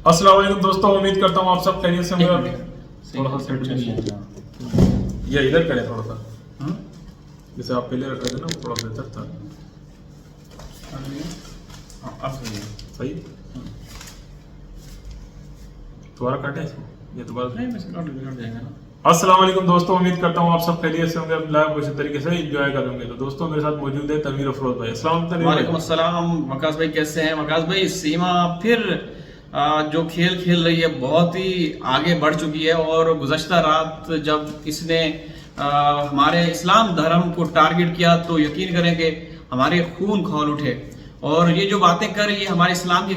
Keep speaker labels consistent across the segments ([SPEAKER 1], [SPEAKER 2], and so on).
[SPEAKER 1] अस्सलाम वालेकुम दोस्तों, उम्मीद करता हूँ आप सब खैरियत से होंगे। थोड़ा सा सेट करिए या इधर करें थोड़ा सा, जैसे आप पहले रख रहे थे ना, वो थोड़ा बेहतर था। अब सही दोबारा काटे इसको, ये दोबारा नहीं वैसे काट जाएगा ना। अस्सलाम वालेकुम दोस्तों, उम्मीद करता हूँ आप सब खैरियत से होंगे, लाइव को इसी तरीके से एंजॉय करेंगे। तो दोस्तों मेरे साथ मौजूद है तनवीर अफरोज भाई। अस्सलाम
[SPEAKER 2] वालेकुम अस्सलाम। वकास भाई कैसे हैं? वकास भाई, सीमा फिर जो खेल खेल रही है बहुत ही आगे बढ़ चुकी है, और गुज़श्ता रात जब इसने हमारे इस्लाम धर्म को टारगेट किया तो यकीन करें कि हमारे खून खौल उठे। और ये जो बातें कर रही है हमारे इस्लाम के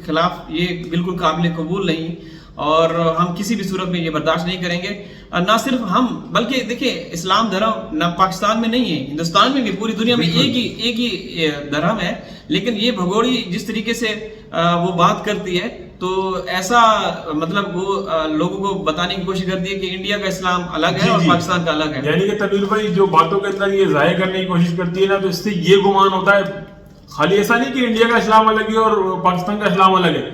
[SPEAKER 2] खिलाफ ये बिल्कुल काबिल कबूल नहीं, और हम किसी भी सूरत में ये बर्दाश्त नहीं करेंगे। ना सिर्फ हम, बल्कि देखिए इस्लाम धर्म ना पाकिस्तान में नहीं है, हिंदुस्तान में भी पूरी दुनिया में एक ही धर्म है। लेकिन ये भगोड़ी जिस तरीके से वो बात करती है, तो ऐसा मतलब वो लोगों को बताने की कोशिश करती है कि इंडिया का इस्लाम अलग है और पाकिस्तान का अलग है।
[SPEAKER 1] यानी कि तनवीर भाई जो बातों के अंदर ये जाहिर करने की कोशिश करती है ना, तो इससे ये गुमान होता है, खाली ऐसा नहीं कि इंडिया का इस्लाम अलग है और पाकिस्तान का इस्लाम अलग है।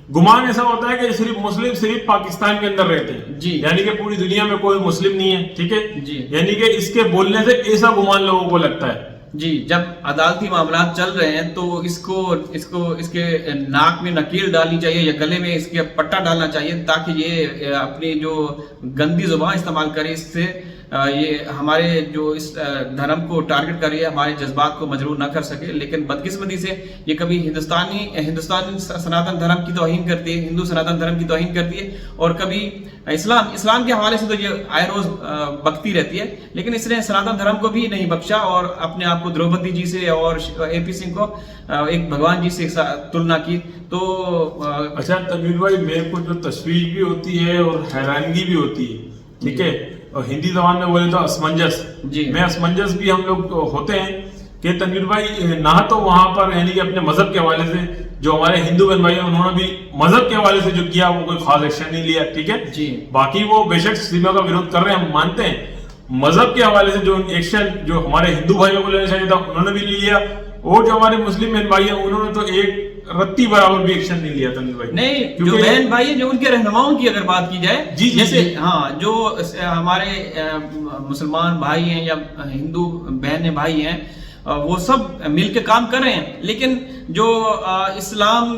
[SPEAKER 1] गुमान ऐसा होता है कि सिर्फ मुस्लिम सिर्फ पाकिस्तान के अंदर रहते हैं जी, यानी कि पूरी दुनिया में कोई मुस्लिम नहीं है, ठीक है जी। यानी कि इसके बोलने से ऐसा गुमान लोगों को लगता है
[SPEAKER 2] जी। जब अदालती मामला चल रहे हैं तो इसके नाक में नकील डालनी चाहिए या गले में इसके पट्टा डालना चाहिए, ताकि ये अपनी जो गंदी जुबान इस्तेमाल करे, इससे ये हमारे जो इस धर्म को टारगेट कर रही है, हमारे जज्बात को मजरूर ना कर सके। लेकिन बदकिस्मती से ये कभी हिंदुस्तानी सनातन धर्म की तौहीन करती है, हिंदू सनातन धर्म की तौहीन करती है, और कभी इस्लाम के हवाले से तो ये आए रोज बकती रहती है। लेकिन इसने सनातन धर्म को भी नहीं बख्शा और अपने आप को द्रौपदी जी से और AP सिंह को एक भगवान जी से तुलना की। तो
[SPEAKER 1] अच्छा तनवीर भाई, मेरे को जो तशवीश भी होती है और हैरानगी भी होती है, ठीक है, और हिंदी जबान में बोले तो असमंजस जी, मैं असमंजस भी हम लोग होते हैं कि तनवीर भाई ना तो वहां पर यानी कि अपने मजहब के हवाले से जो हमारे हिंदू बहन भाई उन्होंने भी मजहब के हवाले से जो किया वो कोई खास एक्शन नहीं लिया, ठीक है जी। बाकी वो बेशक सीमा का विरोध कर रहे हैं, हम मानते हैं। मजहब के हवाले से जो एक्शन जो हमारे हिंदू भाइयों को लेना चाहिए था उन्होंने भी नहीं लिया, और जो हमारे मुस्लिम बहन भाई हैं उन्होंने तो एक रत्ती बराबर भी एक्शन नहीं लिया तनवीर भाई।
[SPEAKER 2] नहीं, जो बहन भाई है, जो उनके रहनुमाओं की अगर बात की जाए जी, जैसे हाँ, जो हमारे मुसलमान भाई हैं या हिंदू बहन भाई हैं, वो सब मिलकर काम कर रहे हैं। लेकिन जो इस्लाम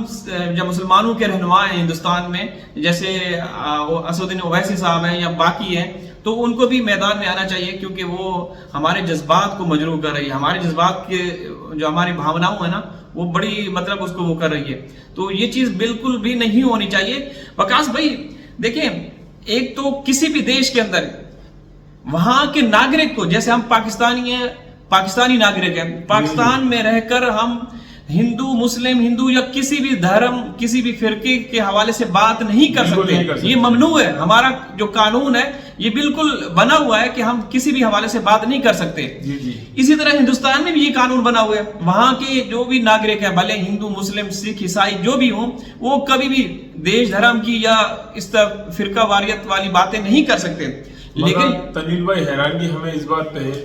[SPEAKER 2] या मुसलमानों के रहनुमा हैं हिंदुस्तान में, जैसे असदुद्दीन ओवैसी साहब हैं या बाकी हैं, तो उनको भी मैदान में आना चाहिए, क्योंकि वो हमारे जज्बात को मजरूह कर रही है। हमारे जज्बात के जो हमारी भावनाओं है ना, वो बड़ी मतलब उसको वो कर रही है। तो ये चीज बिल्कुल भी नहीं होनी चाहिए। वकास भाई देखिए, एक तो किसी भी देश के अंदर वहां के नागरिक को, जैसे हम पाकिस्तानी नागरिक हैं, पाकिस्तान में रहकर हम हिंदू मुस्लिम हिंदू या किसी भी धर्म किसी भी फिरके के हवाले से बात नहीं कर सकते। ये ममनू है। हमारा जो कानून है ये बिल्कुल बना हुआ है कि हम किसी भी हवाले से बात नहीं कर सकते जी जी। इसी तरह हिंदुस्तान में भी ये कानून बना हुआ है, वहां के जो भी नागरिक है, भले हिंदू मुस्लिम सिख ईसाई जो भी हो, वो कभी भी देश धर्म की या इस तरह फिरका वारियत वाली बातें नहीं कर सकते।
[SPEAKER 1] लेकिन तनवीर भाई हैरानगी हमें इस बात पे है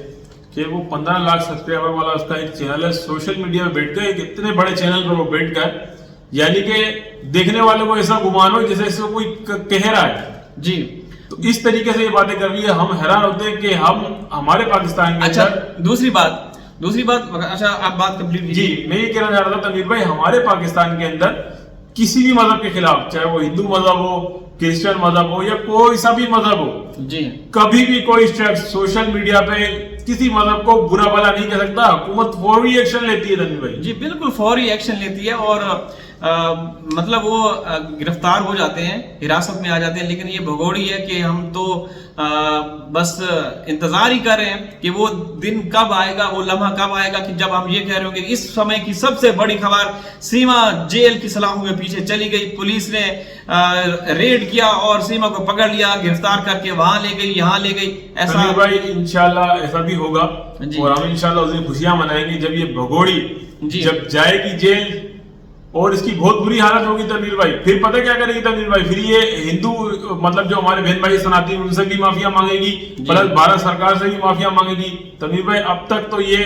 [SPEAKER 1] कि वो 15 लाख सब्सक्राइबर वाला उसका एक चैनल है, सोशल मीडिया में बैठ गए, इतने बड़े चैनल पर वो बैठ गए, यानी कि देखने वाले को ऐसा गुमान हो जैसे इसको कोई कह रहा है जी। तो इस तरीके से ये बातें कर रही है, हम हैरान होते हैं कि हम हमारे पाकिस्तान में।
[SPEAKER 2] अच्छा दूसरी बात अच्छा आप बात कंप्लीट
[SPEAKER 1] जी। मैं ये कहना चाह रहा था तनवीर भाई, हमारे पाकिस्तान के अंदर किसी भी मजहब के खिलाफ, चाहे वो हिंदू मजहब हो, क्रिश्चियन मजहब हो या कोई सा भी मजहब हो जी, कभी भी कोई शख्स सोशल मीडिया पे किसी मजहब को बुरा भला नहीं कह सकता। हुकूमत फौरी एक्शन लेती है तनवीर भाई
[SPEAKER 2] जी, बिल्कुल फौरी एक्शन लेती है, और मतलब वो गिरफ्तार हो जाते हैं, हिरासत में आ जाते हैं। लेकिन ये भगोड़ी है कि हम तो बस इंतजार ही कर रहे हैं कि वो दिन कब आएगा, वो लम्हा कब आएगा कि जब हम ये कह रहे होंगे। इस समय की सबसे बड़ी खबर, सीमा जेल की सलाखों के पीछे चली गई, पुलिस ने रेड किया और सीमा को पकड़ लिया, गिरफ्तार करके वहां ले गई, यहाँ ले गई।
[SPEAKER 1] ऐसा भाई इंशाल्लाह ऐसा भी होगा, और हम इंशाल्लाह उस दिन खुशियां मनाएंगे जब ये भगोड़ी जब जाएगी जेल, और इसकी बहुत बुरी हालत होगी तनवीर भाई। फिर पता क्या करेगी तनवीर भाई, फिर ये हिंदू मतलब जो हमारे बहन भाई सनाती उनसे भी माफिया मांगेगी, प्लस भारत सरकार से भी माफिया मांगेगी। तनवीर भाई अब तक तो ये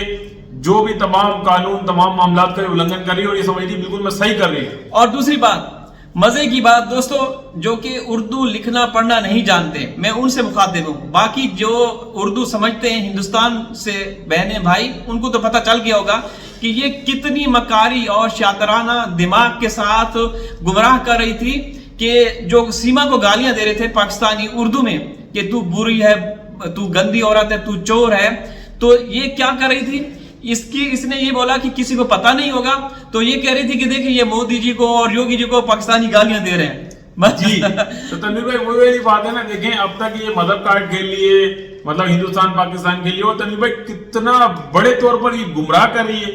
[SPEAKER 1] जो भी तमाम कानून तमाम मामला का उल्लंघन कर रही है, और ये समझ रही बिल्कुल मैं सही कर रही है।
[SPEAKER 2] और दूसरी बात, मजे की बात दोस्तों, जो कि उर्दू लिखना पढ़ना नहीं जानते, मैं उनसे मुखातिब हूं। बाकी जो उर्दू समझते हैं हिंदुस्तान से बहनें भाई, उनको तो पता चल गया होगा कि ये कितनी मकारी और शातराना दिमाग के साथ गुमराह कर रही थी कि जो सीमा को गालियां दे रहे थे पाकिस्तानी उर्दू में कि तू बुरी है, तू गंदी औरत है, तू चोर है। तो ये क्या कर रही थी, इसने ये बोला कि किसी को पता नहीं होगा, तो ये कह रही थी कि देखिए ये मोदी जी को और योगी जी को पाकिस्तानी गालियां दे रहे हैं
[SPEAKER 1] जी। तो तनवीर भाई वो वाली बात है ना, देखें अब तक ये मदद कार्ड खेल लिए, मतलब हिंदुस्तान पाकिस्तान के लिए, और तनवीर भाई कितना बड़े तौर पर ये गुमराह कर रही है।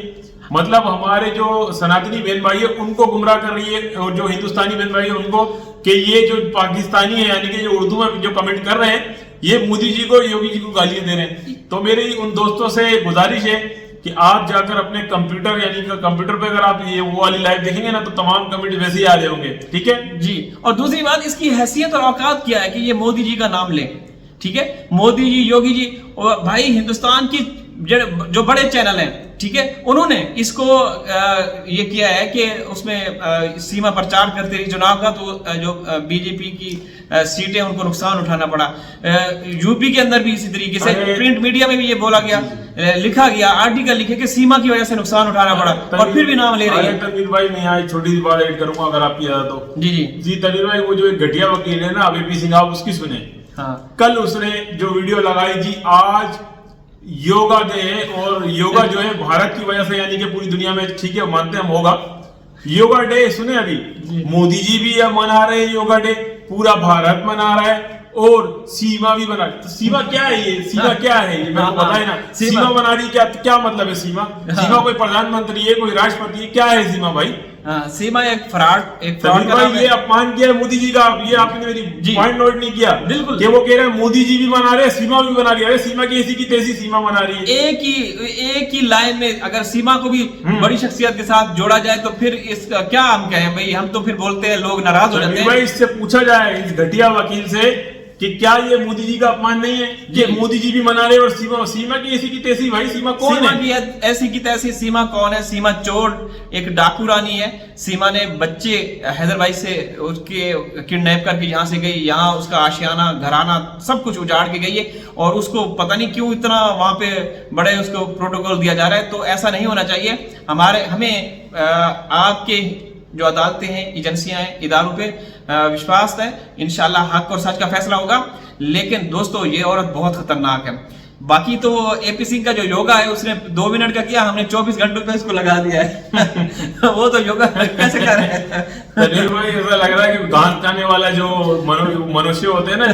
[SPEAKER 1] मतलब हमारे जो सनातनी बहन भाई है उनको गुमराह कर रही है, और जो हिंदुस्तानी बहन भाई है उनको, कि ये जो पाकिस्तानी है यानी कि जो उर्दू में जो कमेंट कर रहे हैं ये मोदी जी को योगी जी को गालियां दे रहे हैं। तो मेरी उन दोस्तों से गुजारिश है कि आप जाकर अपने कंप्यूटर यानी कि कंप्यूटर पे अगर आप ये वो वाली लाइव देखेंगे ना, तो तमाम कमेंट वैसे ही आ रहे होंगे। ठीक है
[SPEAKER 2] जी। और दूसरी बात, इसकी हैसियत और औकात क्या है कि ये मोदी जी का नाम ले। ठीक है, मोदी जी, योगी जी, और भाई हिंदुस्तान की जो बड़े चैनल हैं, ठीक है, उन्होंने इसको ये किया है कि उसमें सीमा प्रचार करते रही चुनाव का, तो जो बीजेपी की सीटें उनको नुकसान उठाना पड़ा। यूपी के अंदर भी इसी तरीके से प्रिंट मीडिया में भी ये बोला गया, लिखा गया, आर्टिकल लिखे कि सीमा की वजह से नुकसान उठाना पड़ा, और फिर भी नाम ले रही है।
[SPEAKER 1] तनवीर भाई मैं यहाँ छोटी सी बात ऐड करूंगा अगर आपकी इजाजत हो।
[SPEAKER 2] जी जी
[SPEAKER 1] जी तनवीर भाई, वो जो एक घटिया वकील है ना अबीपी सिंह, आप उसकी सुने।
[SPEAKER 2] हाँ,
[SPEAKER 1] कल उसने जो वीडियो लगाई जी, आज योगा डे है, और योगा जो है भारत की वजह से यानी कि पूरी दुनिया में, ठीक है मानते हम होगा, योगा डे सुने अभी मोदी जी भी मना रहे हैं योगा डे, पूरा भारत मना रहा है, और सीमा भी बना। तो सीमा क्या है ये, सीमा क्या है ये मेरे को पता है ना। सीमा बना रही, क्या मतलब है सीमा? सीमा कोई प्रधानमंत्री है, कोई राष्ट्रपति है, क्या है सीमा भाई?
[SPEAKER 2] सीमा एक फ्रॉड
[SPEAKER 1] ये अपमान किया है मोदी जी का। ये आपने मेरी पॉइंट नोट नहीं किया।
[SPEAKER 2] बिल्कुल,
[SPEAKER 1] कि वो कह रहे हैं मोदी जी भी मना रहे हैं, सीमा भी बना रही है। सीमा की ऐसी की तैसी सीमा बना रही है।
[SPEAKER 2] एक ही लाइन में अगर सीमा को भी बड़ी शख्सियत के साथ जोड़ा जाए तो फिर इसका क्या हम कहें भाई? हम तो फिर बोलते हैं, लोग नाराज हो जाते हैं।
[SPEAKER 1] भाई इससे पूछा जाए इस घटिया वकील से कि क्या ये मोदी जी का अपमान नहीं है कि मोदी जी भी मना रहे और सीमा की ऐसी की तैसी? भाई सीमा कौन है?
[SPEAKER 2] सीमा की ऐसी की तैसी सीमा कौन है? सीमा चोर, एक डाकू रानी है। सीमा ने बच्चे हैदर भाई से उसके किडनैप करके यहाँ से गई, यहाँ उसका आशियाना घराना सब कुछ उजाड़ के गई है, और उसको पता नहीं क्यों इतना वहां पे बड़े उसको प्रोटोकॉल दिया जा रहा है। तो ऐसा नहीं होना चाहिए। हमें आपके जो अदालतें हैं, एजेंसियां हैं, इदारों पे विश्वास है, इंशाल्लाह हक और सच का फैसला होगा। लेकिन दोस्तों ये औरत बहुत खतरनाक है। बाकी तो एपी सिंह का जो योगा है उसने 2 मिनट का किया, हमने 24 घंटों पे इसको लगा दिया है। वो तो योगा कैसे कर रहे हैं?
[SPEAKER 1] भाई ऐसा लग रहा है कि घास खाने वाला जो मनुष्य होते हैं ना,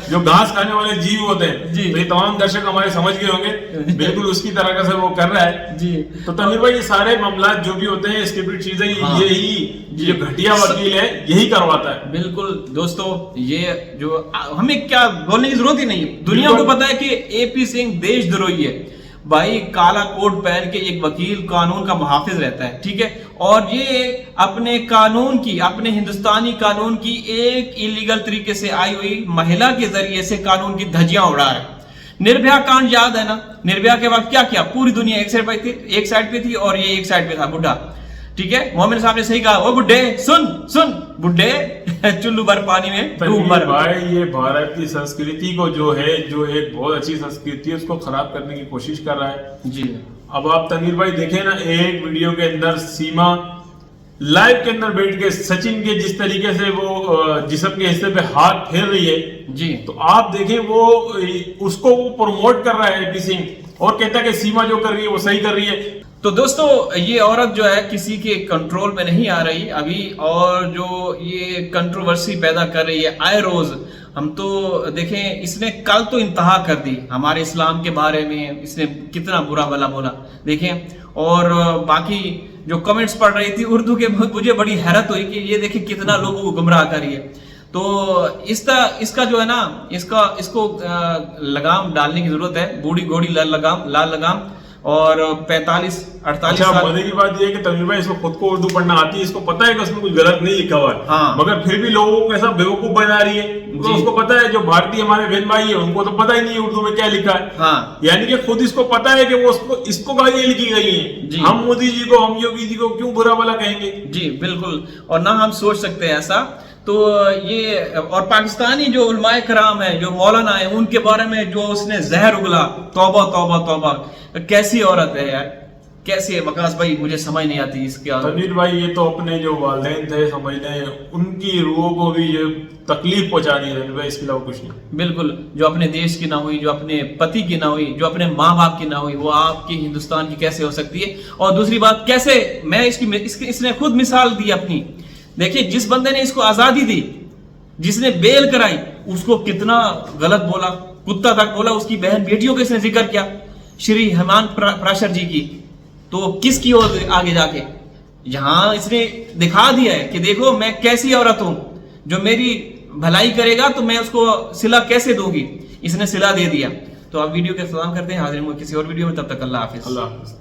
[SPEAKER 1] जो घास खाने वाले जीव होते हैं, तो ये तमाम दर्शक हमारे समझ गए होंगे, बिल्कुल उसकी तरह से वो कर रहा है जी। तो तनवीर भाई ये सारे मामला जो भी होते हैं, स्क्रिप्टेड चीजें, यही जो घटिया वकील है यही करवाता है।
[SPEAKER 2] बिल्कुल दोस्तों, ये जो हमें क्या बोलने की जरूरत ही नहीं, दुनिया को पता है कि एपी सिंह देशद्रोही है भाई। काला कोट पहन के एक वकील कानून का मुहाफिज रहता है, ठीक है, और ये अपने कानून की, अपने हिंदुस्तानी कानून की एक इलीगल तरीके से आई हुई महिला के जरिए से कानून की धज्जियां उड़ा रहा है। निर्भया कांड याद है ना? निर्भया के वक्त क्या किया? पूरी दुनिया एक साइड पे थी और ये एक साइड पे था बुढ़ा, ठीक है। मोमिन साहब ने सही कहा, ओ बुड्ढे सुन बुड्ढे, चुल्लू भर पानी में डूब मर।
[SPEAKER 1] भाई ये भारत की संस्कृति को जो एक बहुत अच्छी संस्कृति है उसको खराब करने की कोशिश कर रहा है
[SPEAKER 2] जी।
[SPEAKER 1] अब आप तनवीर भाई देखें ना, एक वीडियो के अंदर सीमा लाइव के अंदर बैठ के सचिन के जिस तरीके से वो जिस्म के हिस्से पे हाथ फेर रही है
[SPEAKER 2] जी,
[SPEAKER 1] तो आप देखें वो उसको वो प्रमोट कर रहा है एपी सिंह, और कहता है कि सीमा जो कर रही है वो सही कर रही है।
[SPEAKER 2] तो दोस्तों ये औरत जो है किसी के कंट्रोल में नहीं आ रही अभी, और जो ये कंट्रोवर्सी पैदा कर रही है आए रोज, हम तो देखें, इसने कल तो इंतहा कर दी हमारे इस्लाम के बारे में, इसने कितना बुरा भला बोला देखें। और बाकी जो कमेंट्स पढ़ रही थी उर्दू के, मुझे बड़ी हैरत हुई कि ये देखें कितना लोगों को गुमराह कर रही है। तो इसका जो है ना, इसको लगाम डालने की जरूरत है, बूढ़ी घोड़ी लाल लगाम। और 45-48
[SPEAKER 1] अच्छा,
[SPEAKER 2] साल।
[SPEAKER 1] मजे की बात यह है कि तनवीर भाई इसको खुद को उर्दू पढ़ना आती है, इसको पता है कि उसमें कुछ गलत नहीं लिखा हुआ है,
[SPEAKER 2] हाँ।
[SPEAKER 1] मगर फिर भी लोगों को ऐसा बेवकूफ बना रही है। तो उसको पता है, जो भारतीय हमारे बहन भाई है उनको तो पता ही नहीं है उर्दू में क्या लिखा है।
[SPEAKER 2] हाँ।
[SPEAKER 1] यानी कि खुद इसको पता है कि वो इसको गालियां लिखी गई
[SPEAKER 2] जी।
[SPEAKER 1] हैं। हम मोदी जी को, हम योगी जी को क्यों बुरा भला कहेंगे?
[SPEAKER 2] जी बिल्कुल, और ना हम सोच सकते हैं ऐसा। तो ये, और पाकिस्तानी जो उलमाए कराम है, जो मौलाना है, उनके बारे में जो उसने जहर उगला, तौबा तौबा तौबा, कैसी औरत है यार, कैसी है वकास भाई, मुझे समझ नहीं आती इसके।
[SPEAKER 1] तनवीर भाई ये तो अपने जो वालिदैन थे, समझ लें उनकी रूहों को भी ये तकलीफ पहुंचा रही है तनवीर भाई, इसके अलावा कुछ नहीं।
[SPEAKER 2] बिल्कुल, जो अपने देश की ना हुई, जो अपने पति की ना हुई, जो अपने माँ बाप की ना हुई, वो आपकी हिंदुस्तान की कैसे हो सकती है? और दूसरी बात, कैसे, मैं इसने खुद मिसाल दी अपनी। देखिए, जिस बंदे ने इसको आजादी दी, जिसने बेल कराई, उसको कितना गलत बोला, कुत्ता तक बोला। उसकी बहन बेटियों का इसने जिक्र किया, श्री हेमंत प्राशर जी की। तो किसकी ओर आगे जाके यहां इसने दिखा दिया है कि देखो मैं कैसी औरत हूं, जो मेरी भलाई करेगा तो मैं उसको सिला कैसे दूंगी। इसने सिला दे दिया। तो आप वीडियो के इख्तिताम करते हैं, हाजिर किसी और वीडियो में, तब तक अल्लाह हाफिज।
[SPEAKER 1] अल्लाह हाफिज।